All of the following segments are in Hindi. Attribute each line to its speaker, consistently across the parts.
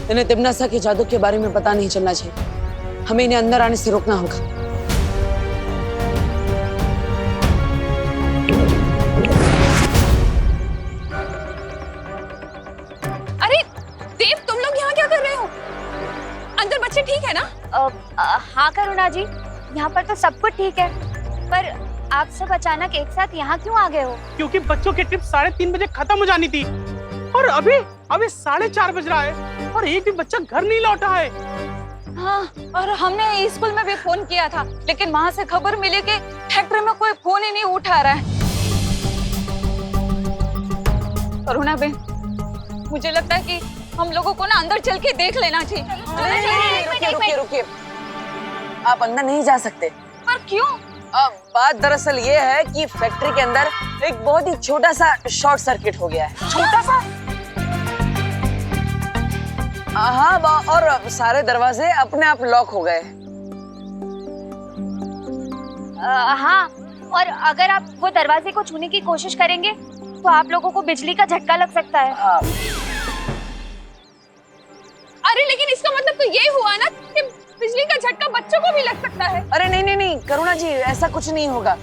Speaker 1: इन्हें तिम्नासा के जादू के बारे में पता नहीं चलना चाहिए। हमें इन्हें अंदर आने से रोकना होगा।
Speaker 2: अरे देव, तुम लोग यहाँ क्या कर रहे हो? अंदर बच्चे ठीक है ना?
Speaker 3: हाँ करुणा जी, यहाँ पर तो सब कुछ ठीक है, पर आप सब अचानक एक साथ यहाँ क्यों आ गए हो?
Speaker 4: क्योंकि बच्चों की ट्रिप 3:30 बजे खत्म हो जानी थी और अभी 4:30 बज रहा है और एक भी बच्चा घर नहीं लौटा है।
Speaker 2: हाँ, और हमने स्कूल में भी फोन किया था, लेकिन वहाँ से खबर मिली कि फैक्ट्री में कोई फोन ही नहीं उठा रहा है। करुणा बहन, मुझे लगता है कि हम लोगों को ना अंदर चल के देख लेना चाहिए।
Speaker 1: रुकिए रुकिए, आप अंदर नहीं जा सकते।
Speaker 2: पर क्यों?
Speaker 1: बात दरअसल ये है कि फैक्ट्री के अंदर एक बहुत ही छोटा सा शॉर्ट सर्किट हो गया है।
Speaker 2: छोटा सा?
Speaker 1: हाँ, और सारे दरवाजे अपने आप लॉक हो गए।
Speaker 3: हाँ, और अगर आप वो दरवाजे को छूने की कोशिश करेंगे तो आप लोगों को बिजली का झटका लग सकता है।
Speaker 1: हाँ।
Speaker 2: अरे लेकिन इसका मतलब तो ये हुआ ना कि बिजली का झटका बच्चों को भी लग सकता है।
Speaker 1: अरे नहीं करुणा जी, ऐसा कुछ नहीं होगा।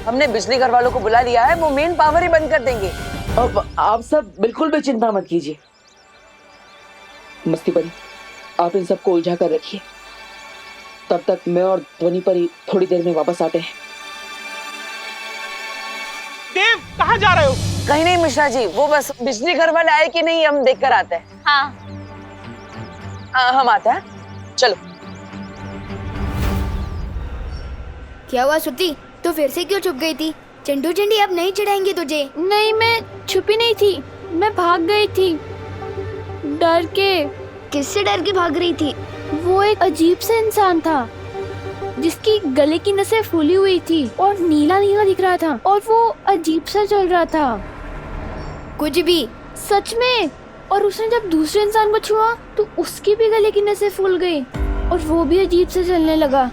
Speaker 1: हमने बिजली घर वालों को बुला लिया है, वो मेन पावर ही बंद कर देंगे।
Speaker 5: अब आप सब बिल्कुल भी चिंता मत कीजिए। मस्ती परी, आप इन सबको उलझा कर रखिए, तब तक मैं और ध्वनि परी थोड़ी देर में वापस आते हैं।
Speaker 4: देव, कहाँ जा रहे हो?
Speaker 1: कहीं नहीं मिश्रा जी, वो बस बिजली घर वाले आए कि नहीं हम देख कर आते हैं।
Speaker 3: हाँ।
Speaker 1: हम आते हैं, चलो।
Speaker 6: क्या हुआ श्रुति, तो फिर से क्यों छुप गई थी? चंडू चंडी अब नहीं चिढ़ाएंगे तुझे।
Speaker 7: नहीं, मैं छुपी नहीं थी, मैं भाग गई थी डर के।
Speaker 6: किससे डर के भाग रही थी?
Speaker 7: वो एक अजीब सा इंसान था जिसकी गले की नसें फूली हुई थी और नीला नीला दिख रहा था और वो अजीब सा चल रहा था।
Speaker 6: कुछ भी?
Speaker 7: सच में। और उसने जब दूसरे इंसान को छुआ तो उसकी भी गले की नसें फूल गई और वो भी अजीब से चलने लगा।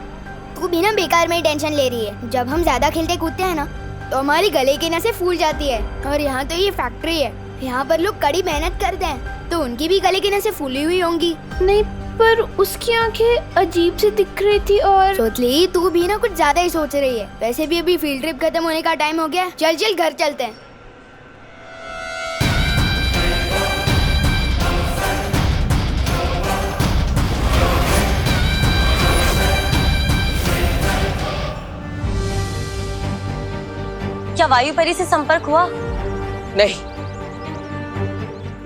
Speaker 6: तू भी ना बेकार में टेंशन ले रही है। जब हम ज्यादा खेलते कूदते हैं ना तो हमारी गले की नसें फूल जाती है। और यहाँ तो ये फैक्ट्री है, यहाँ पर लोग कड़ी मेहनत करते हैं, तो उनकी भी गले की नसें फूली हुई होंगी।
Speaker 7: नहीं, पर उसकी आंखें अजीब सी दिख रही थी। और
Speaker 6: सोचली, तू भी ना कुछ ज्यादा ही सोच रही है। वैसे भी अभी फील्ड ट्रिप खत्म होने का टाइम हो गया। चल चल घर चलते हैं।
Speaker 3: क्या वायु परी से संपर्क हुआ?
Speaker 1: नहीं,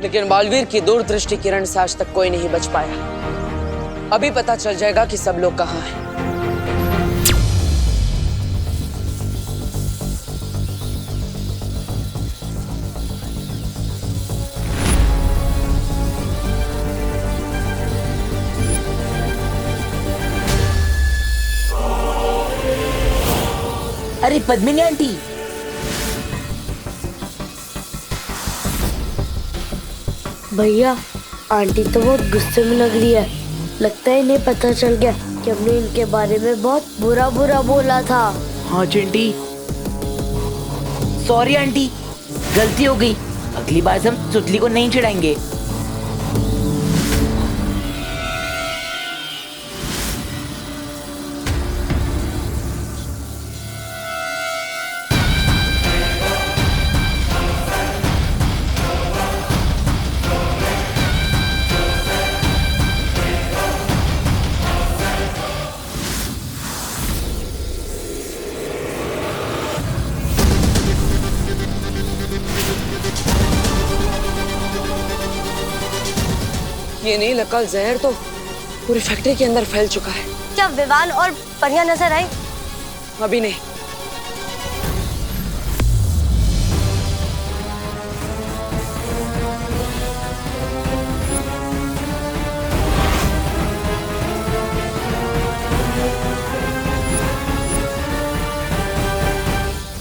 Speaker 1: लेकिन बालवीर की दूरदृष्टि किरण से आज तक कोई नहीं बच पाया। अभी पता चल जाएगा कि सब लोग कहाँ हैं।
Speaker 5: अरे पद्मिनी आंटी,
Speaker 7: भैया, आंटी तो बहुत गुस्से में लग रही है। लगता है इन्हें पता चल गया कि हमने इनके बारे में बहुत बुरा बुरा बोला था।
Speaker 5: हाँ चिंटी, सॉरी आंटी, गलती हो गई। अगली बार से हम सुतली को नहीं चिढ़ाएंगे।
Speaker 1: ये नहीं लकल जहर तो पूरी फैक्ट्री के अंदर फैल चुका है।
Speaker 3: क्या विवान और परियां नजर आई?
Speaker 1: अभी नहीं।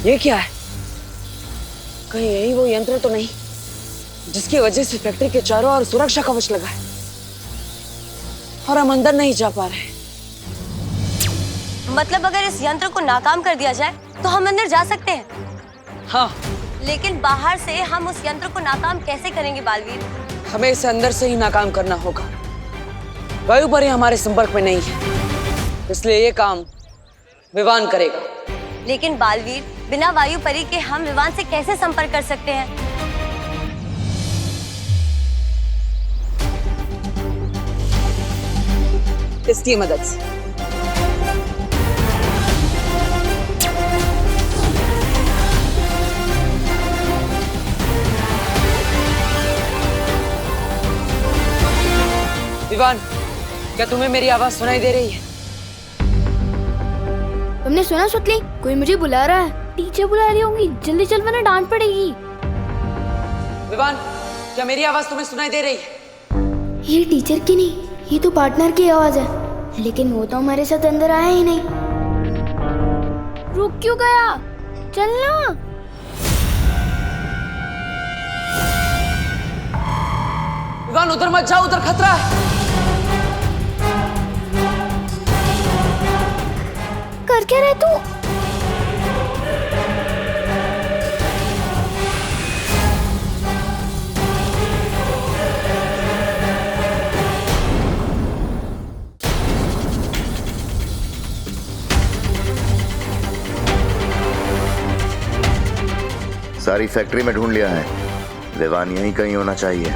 Speaker 1: ये क्या है? कहीं यही वो यंत्र तो नहीं जिसकी वजह से फैक्ट्री के चारों ओर सुरक्षा कवच लगा है और हम अंदर नहीं जा पा रहे।
Speaker 3: मतलब अगर इस यंत्र को नाकाम कर दिया जाए तो हम अंदर जा सकते हैं।
Speaker 1: हाँ,
Speaker 3: लेकिन बाहर से हम उस यंत्र को नाकाम कैसे करेंगे बालवीर?
Speaker 1: हमें इसे अंदर से ही नाकाम करना होगा। वायु परी हमारे संपर्क में नहीं है, इसलिए ये काम विवान करेगा।
Speaker 8: लेकिन बालवीर, बिना वायु परी के हम विवान से कैसे संपर्क कर सकते हैं?
Speaker 1: इसकी मदद से। विवान, क्या तुम्हें मेरी आवाज सुनाई दे रही है?
Speaker 6: तुमने सुना सुतली? कोई मुझे बुला रहा है।
Speaker 7: टीचर बुला रही होंगी, जल्दी चल वरना डांट पड़ेगी।
Speaker 1: विवान, क्या मेरी आवाज तुम्हें सुनाई दे रही है?
Speaker 6: ये टीचर की नहीं, ये तो पार्टनर की आवाज है, लेकिन वो तो हमारे साथ अंदर आया ही नहीं।
Speaker 7: रुक क्यों गया? चलना।
Speaker 1: विवान, उधर मत जाओ, उधर खतरा है।
Speaker 6: कर क्या रहे तू?
Speaker 9: सारी फैक्ट्री में ढूंढ लिया है, विवान यहीं कहीं होना चाहिए।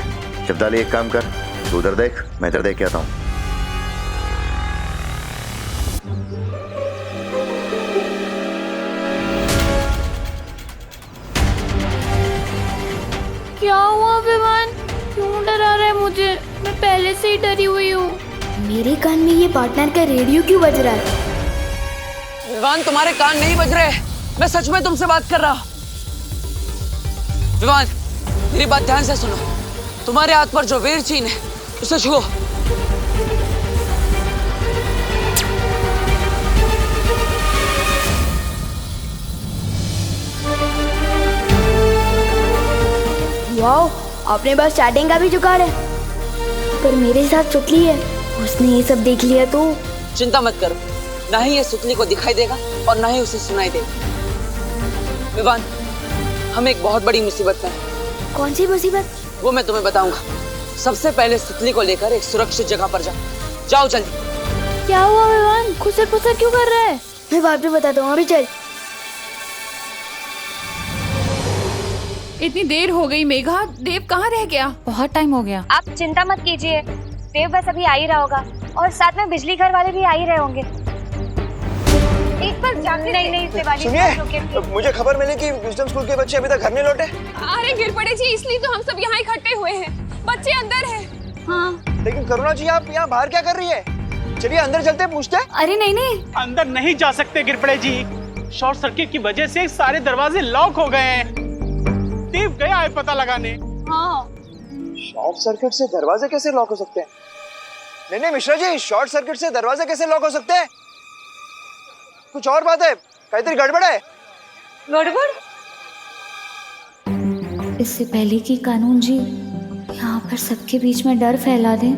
Speaker 9: शब्दाली, एक काम कर, तू उधर देख, मैं इधर देख के आता हूँ।
Speaker 7: क्या हुआ विवान? क्यों डरा रहा है मुझे? मैं पहले से ही डरी हुई हूँ।
Speaker 6: मेरे कान में ये पार्टनर का रेडियो क्यों बज रहा है?
Speaker 1: विवान, तुम्हारे कान नहीं बज रहे हैं, मैं सच में तुमसे बात कर रहा हूँ। विवान, मेरी बात ध्यान से सुनो। तुम्हारे हाथ पर जो वीर चिन्ह है, उसे छुओ।
Speaker 6: वाओ, आपने बस चैटिंग का भी जुगाड़ है। पर मेरे साथ सुतली है, उसने ये सब देख लिया तो।
Speaker 1: चिंता मत करो, ना ही ये सुतली को दिखाई देगा और ना ही उसे सुनाई देगा। विवान, हम एक बहुत बड़ी मुसीबत में हैं।
Speaker 6: कौन सी मुसीबत?
Speaker 1: वो मैं तुम्हें बताऊंगा। सबसे पहले सुतली को लेकर एक सुरक्षित जगह पर जाओ। जाओ जल्दी।
Speaker 7: क्या हुआ विवान? खुसर पुसर क्यों कर रहा है?
Speaker 6: मैं बाद में बताता हूँ, अभी चल।
Speaker 2: इतनी देर हो गई मेघा, देव कहाँ रह गया? बहुत टाइम हो गया।
Speaker 3: आप चिंता मत कीजिए, देव बस अभी आ ही रहा होगा और साथ में बिजली घर वाले भी आ ही रहे होंगे। एक बार जाके नहीं शिवानी,
Speaker 10: सुनिए, मुझे खबर मिली कि विजडम स्कूल के बच्चे अभी तक घर नहीं लौटे।
Speaker 2: अरे गिर पड़े जी, इसलिए तो हम सब यहाँ इकट्ठे हुए हैं। बच्चे अंदर हैं। हाँ।
Speaker 10: लेकिन करुणा जी, आप यहाँ बाहर क्या कर रही है? चलिए अंदर चलते पूछते हैं।
Speaker 3: अरे नहीं,
Speaker 4: अंदर नहीं जा सकते गिरपड़े जी, शॉर्ट सर्किट की वजह से सारे दरवाजे लॉक हो गए हैं। देव गया है पता लगाने।
Speaker 2: हाँ।
Speaker 10: शॉर्ट सर्किट से दरवाजे कैसे लॉक हो सकते हैं? नहीं मिश्रा जी, शॉर्ट सर्किट से दरवाजे कैसे लॉक हो सकते हैं? कुछ और बात है, कहीं गड़बड़ है।
Speaker 2: गड़बड़?
Speaker 11: इससे पहले कि कानून जी यहाँ पर सबके बीच में डर फैला दें,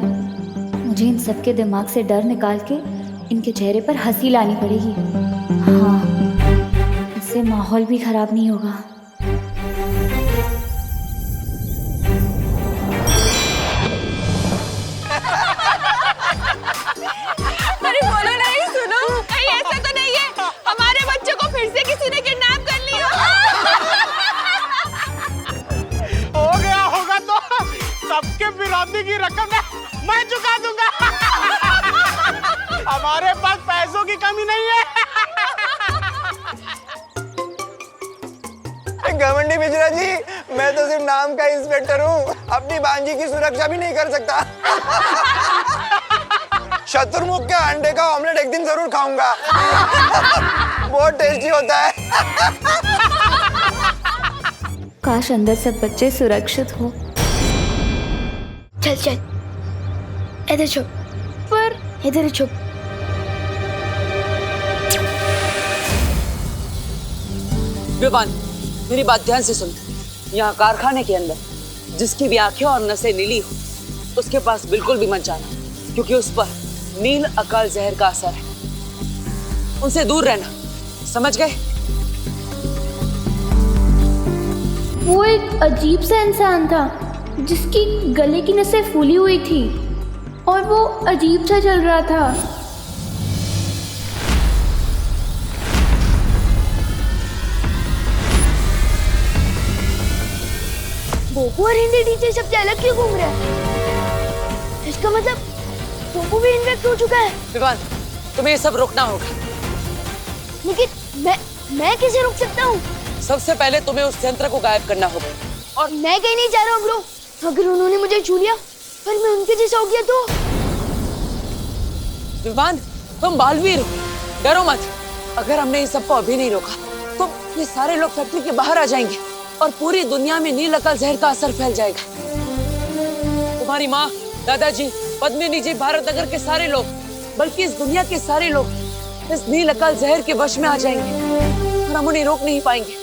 Speaker 11: मुझे इन सबके दिमाग से डर निकाल के इनके चेहरे पर हंसी लानी पड़ेगी। हाँ, इससे माहौल भी खराब नहीं होगा।
Speaker 2: अरे बोलो नहीं, सुनो, कहीं ऐसा तो नहीं है हमारे बच्चों को फिर से किसी ने किडनैप कर लिया?
Speaker 4: हो गया होगा तो सबके विरोधी की रकम मैं चुका दूंगा। हमारे पास पैसों की कमी नहीं है।
Speaker 10: घमंडी मिश्रा जी, मैं तो सिर्फ नाम का इंस्पेक्टर हूँ, अपनी बांजी की सुरक्षा भी नहीं कर सकता। शत्रुमुख के अंडे का ऑमलेट एक दिन जरूर खाऊंगा। बहुत टेस्टी होता है।
Speaker 11: काश अंदर सब बच्चे सुरक्षित हो।
Speaker 6: चल चल, इधर छुप। पर इधर छुप।
Speaker 1: विवान, मेरी बात ध्यान से सुन। यहाँ कारखाने के अंदर जिसकी भी आंखें और नसें नीली हो, उसके पास बिल्कुल भी मत जाना, क्योंकि उस पर नील अकाल जहर का असर है। उनसे दूर रहना, समझ गए?
Speaker 7: वो एक अजीब सा इंसान था,
Speaker 11: जिसकी गले की नसें फूली हुई थी और वो अजीब सा चल रहा था।
Speaker 6: बोपू और हिंदी टीचर सबसे अलग क्यों घूम रहे हैं? इसका मतलब बोपू भी इन्फेक्ट हो चुका है।
Speaker 1: विवान, तुम्हें ये सब रोकना होगा।
Speaker 6: लेकिन मैं कैसे रोक सकता हूँ?
Speaker 1: सबसे पहले तुम्हें उस यंत्र को गायब करना होगा।
Speaker 6: और मैं कहीं नहीं जा रहा हूँ ब्रो। अगर उन्होंने मुझे छू लिया पर मैं उनके जैसा हो गया तो?
Speaker 1: विवान, तुम बालवीर हो, डरो मत। अगर हमने इन सबको अभी नहीं रोका तो ये सारे लोग फैक्ट्री के बाहर आ जाएंगे और पूरी दुनिया में नील अकल जहर का असर फैल जाएगा। तुम्हारी माँ, दादाजी, पद्मिनी जी, भारत नगर के सारे लोग, बल्कि इस दुनिया के सारे लोग इस नील अकल जहर के वश में आ जाएंगे और हम उन्हें रोक नहीं पाएंगे।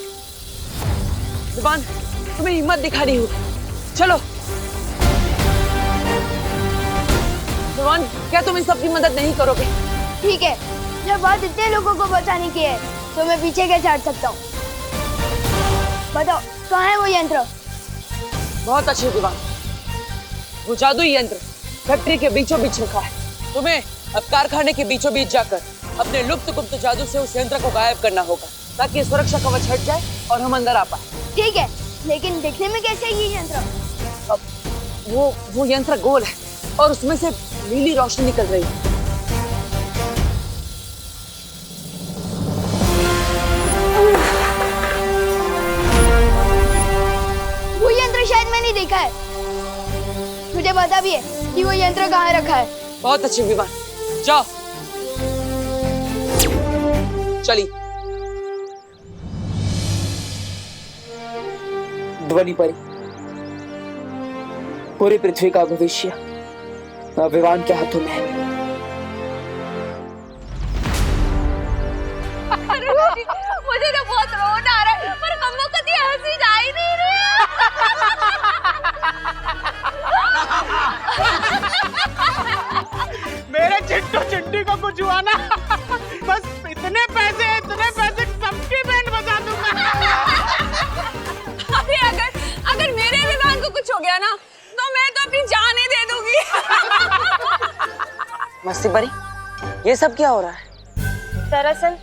Speaker 1: विवान, तुम्हें हिम्मत दिखानी होगी। चलो विवान, क्या तुम इन सब की मदद नहीं करोगे?
Speaker 6: ठीक है, जब बात इतने लोगों को बचाने की है तो मैं पीछे कैसे हट सकता हूँ? बताओ, कहाँ है वो यंत्र?
Speaker 1: बहुत अच्छे विवान, वो जादुई यंत्र फैक्ट्री के बीचों बीच रखा है। तुम्हें अब कारखाने के बीचों बीच जाकर अपने लुप्त गुप्त जादू से उस यंत्र को गायब करना होगा ताकि सुरक्षा कवच हट जाए और हम अंदर आ पाए।
Speaker 6: ठीक है, लेकिन दिखने में कैसे है ये यंत्र?
Speaker 1: अब वो यंत्र गोल है और उसमें से नीली रोशनी निकल रही है।
Speaker 6: वो यंत्र शायद मैंने देखा है। मुझे पता भी है कि वो यंत्र कहाँ रखा है।
Speaker 1: बहुत अच्छे विमान, जाओ चली।
Speaker 5: ध्वनि परी, पूरी पृथ्वी का भविष्य विवान के हाथों में है।
Speaker 2: अरे बाजी, मुझे तो बहुत रोना आ रहा है, पर मम्मा को तो हंसी जा ही नहीं रही।
Speaker 4: मेरे चिट्टू चिट्टी को कुछ हुआ ना, बस इतने पैसे सबकी बैंड बजा दूंगा।
Speaker 2: अभी अगर मेरे विमान को कुछ हो गया ना तो मैं तो अपनी जान ही दे दूंगी।
Speaker 1: मस्ती परी, ये सब क्या हो रहा है?
Speaker 3: दरअसल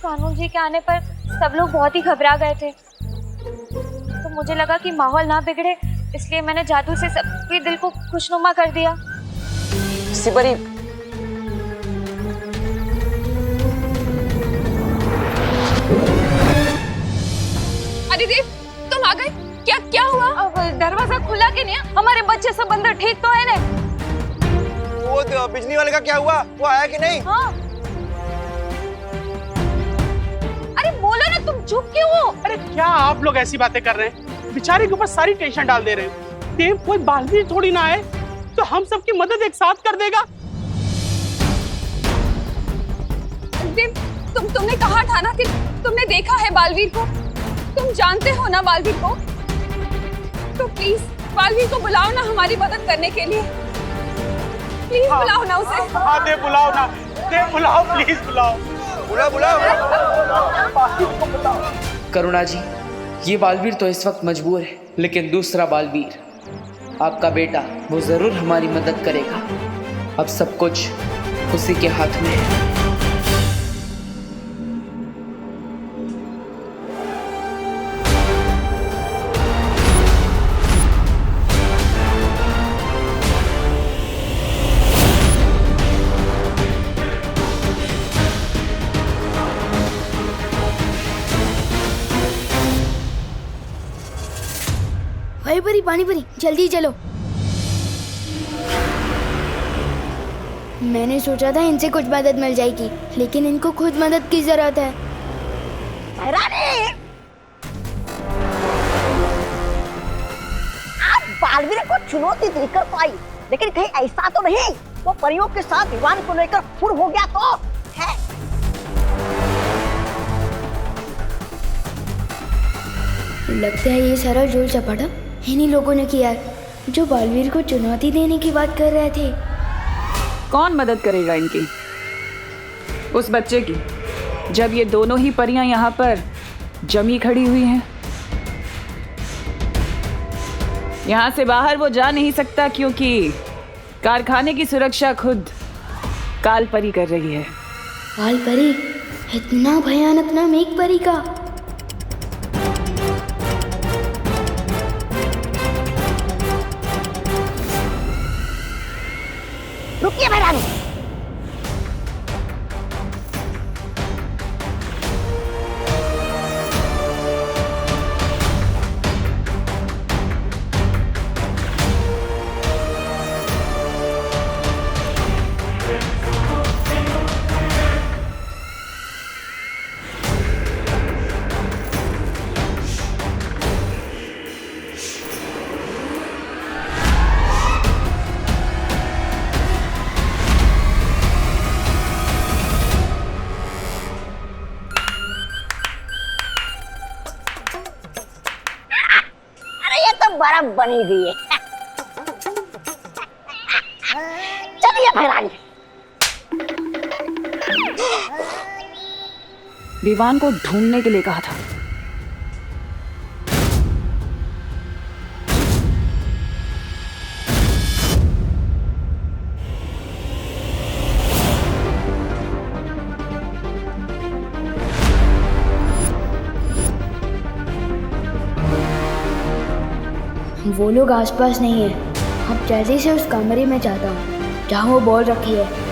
Speaker 3: कानून जी के आने पर सब लोग बहुत ही घबरा गए थे, तो मुझे लगा कि माहौल ना बिगड़े, इसलिए मैंने जादू से सबके दिल को खुशनुमा कर दिया।
Speaker 1: मस्ती परी,
Speaker 2: अदिति, तुम आ गए? क्या हुआ? दरवाजा खुला कि नहीं? हमारे बच्चे सब अंदर ठीक तो है ना?
Speaker 10: वो तो बिजली वाले का क्या हुआ? वो आया कि नहीं?
Speaker 2: हाँ। अरे बोलो ना, तुम चुप क्यों हो?
Speaker 4: अरे क्या आप लोग ऐसी बातें कर रहे हैं? बेचारे के ऊपर सारी टेंशन डाल दे रहे हैं। देव कोई बालवीर थोड़ी ना है तो हम सबकी मदद एक साथ कर देगा।
Speaker 2: देव, तुमने कहा था ना कि तुमने देखा है बालवीर को। तुम जानते हो ना बालवीर को, तो प्लीज बालवीर को बुलाओ ना हमारी मदद करने के लिए। प्लीज बुलाओ ना उसे।
Speaker 4: हाँ देव, बुलाओ ना, देव बुलाओ, प्लीज बुलाओ।
Speaker 10: बुलाओ।
Speaker 5: करुणा जी, ये बालवीर तो इस वक्त मजबूर है, लेकिन दूसरा बालवीर आपका बेटा, वो जरूर हमारी मदद करेगा। अब सब कुछ उसी के हाथ में है।
Speaker 6: भाई परी, पानी परी, जल्दी चलो। मैंने सोचा था इनसे कुछ मदद मिल जाएगी, लेकिन इनको खुद मदद की जरूरत है।
Speaker 12: आप बालवीर को चुनौती देकर पाई, लेकिन कहीं ऐसा तो नहीं वो परियों के साथ विवान को लेकर फुर हो गया तो है?
Speaker 6: लगता है ये सारा जोर चपाटा इन्हीं लोगों ने किया है जो बालवीर को चुनौती देने की बात कर रहे थे।
Speaker 13: कौन मदद करेगा इनकी? उस बच्चे की, जब ये दोनों ही परियां यहाँ पर जमी खड़ी हुई हैं। यहाँ से बाहर वो जा नहीं सकता क्योंकि कारखाने की सुरक्षा खुद काल परी कर रही है।
Speaker 7: काल परी? इतना भयानक नाम एक परी का?
Speaker 12: रुकिए महारानी। बर्फ बनी हुई है। चलिए महारानी।
Speaker 13: विवान को ढूंढने के लिए कहा था।
Speaker 7: वो लोग आसपास नहीं है। अब जल्दी से उस कमरे में जाता हूँ जहाँ वो बॉल रखी है।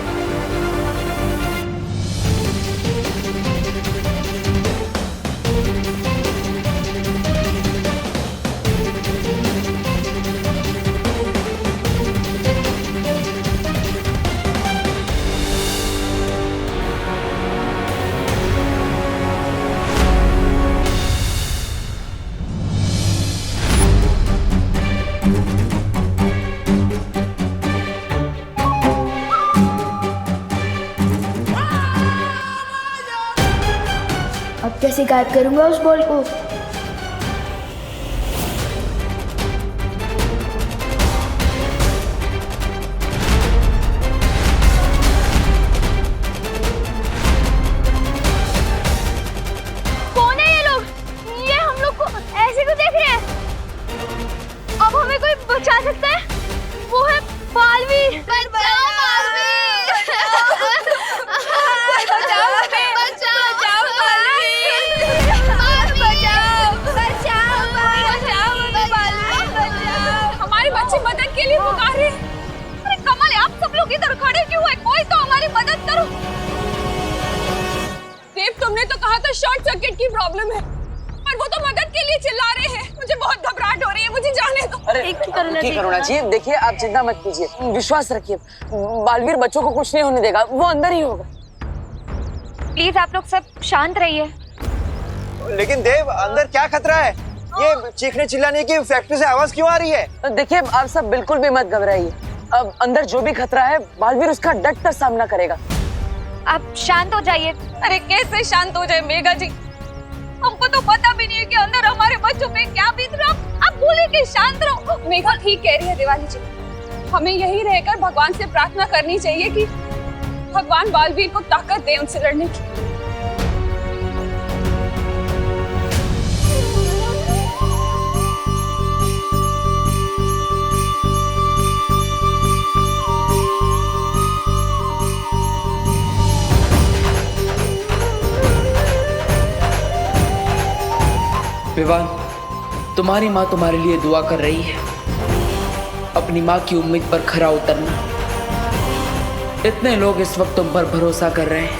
Speaker 7: अब कैसे गायब करूंगा उस बॉल को?
Speaker 3: कौन है ये लोग? ये हम लोग को ऐसे क्यों देख रहे हैं? अब हमें कोई बचा सकता है? वो है बालवीर। बचाओ बालवीर! बचाओ हमें! बचाओ बालवीर!
Speaker 2: हमारे बच्चे मदद के लिए पुकार रहे हैं। अरे कमल, आप सब लोग इधर खड़े क्यों है? कोई तो हमारी मदद करो। देव, तुमने तो कहा था शॉर्ट सर्किट की प्रॉब्लम है, पर वो तो मदद के लिए चिल्ला रहे हैं। मुझे बहुत घबराहट हो रही है, मुझे जाने दो।
Speaker 1: अरे करुणा जी, देखिए आप चिंता मत कीजिए, विश्वास रखिए, बालवीर बच्चों को कुछ नहीं होने देगा, वो अंदर ही होगा।
Speaker 3: प्लीज आप लोग सब शांत रहिए।
Speaker 10: लेकिन देव, अंदर क्या खतरा है? ये चीखने चिल्लाने की फैक्ट्री से आवाज क्यों आ रही है?
Speaker 1: देखिए आप सब बिल्कुल भी मत घबराइए। अब अंदर जो भी खतरा है बालवीर उसका डट कर सामना करेगा।
Speaker 3: आप शांत हो जाइए।
Speaker 2: अरे कैसे शांत हो जाए मेघा जी? हमको तो पता भी नहीं है कि अंदर हमारे बच्चों पे क्या बीत रहा है। आप बोले कि शांत रहो। मेघा ठीक कह रही है दिवाली जी, हमें यही रहकर भगवान से प्रार्थना करनी चाहिए कि भगवान बालवीर को ताकत दे उनसे लड़ने की।
Speaker 5: विवान, तुम्हारी माँ तुम्हारे लिए दुआ कर रही है। अपनी माँ की उम्मीद पर खरा उतरना। इतने लोग इस वक्त तुम पर भरोसा कर रहे हैं,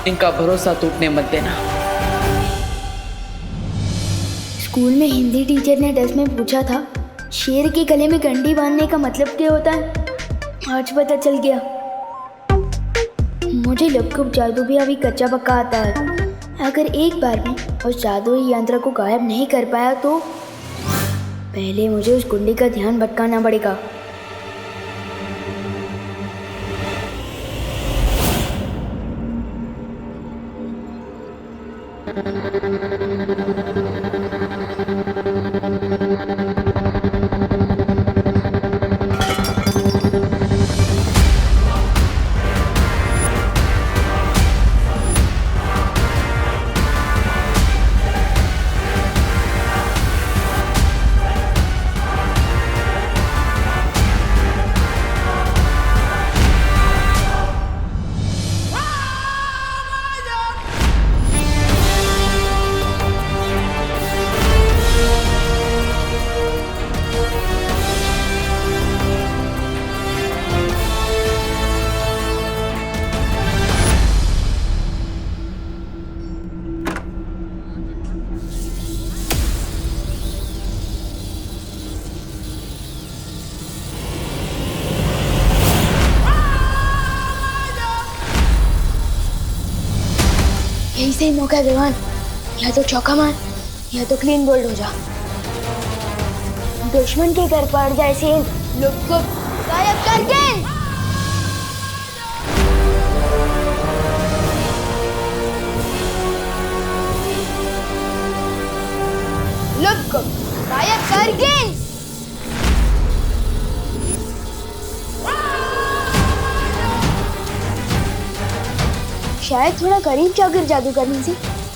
Speaker 5: इनका भरोसा टूटने मत देना।
Speaker 7: स्कूल में हिंदी टीचर ने टेस्ट में पूछा था, शेर के गले में घंटी बांधने का मतलब क्या होता है? आज पता चल गया। मुझे लघु जादू भी अभी कच्चा पक्का आता है। अगर एक बार में उस जादुई यंत्र को गायब नहीं कर पाया तो पहले मुझे उस गुंडे का ध्यान भटकाना पड़ेगा। ऐसे ही मौका है विवान, या तो चौका मार या तो क्लीन बोल्ड हो जा। दुश्मन के घर पड़ जाए सेल, लुक को गायब कर गेंद। लुक को गायब कर गेंद। शायद थोड़ा करीब जाकर जादू करने से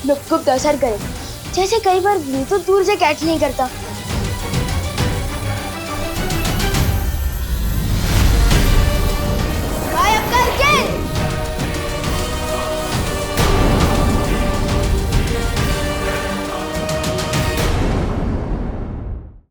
Speaker 7: लुक को असर करे। जैसे कई बार ब्लू तो दूर से कैच नहीं करता,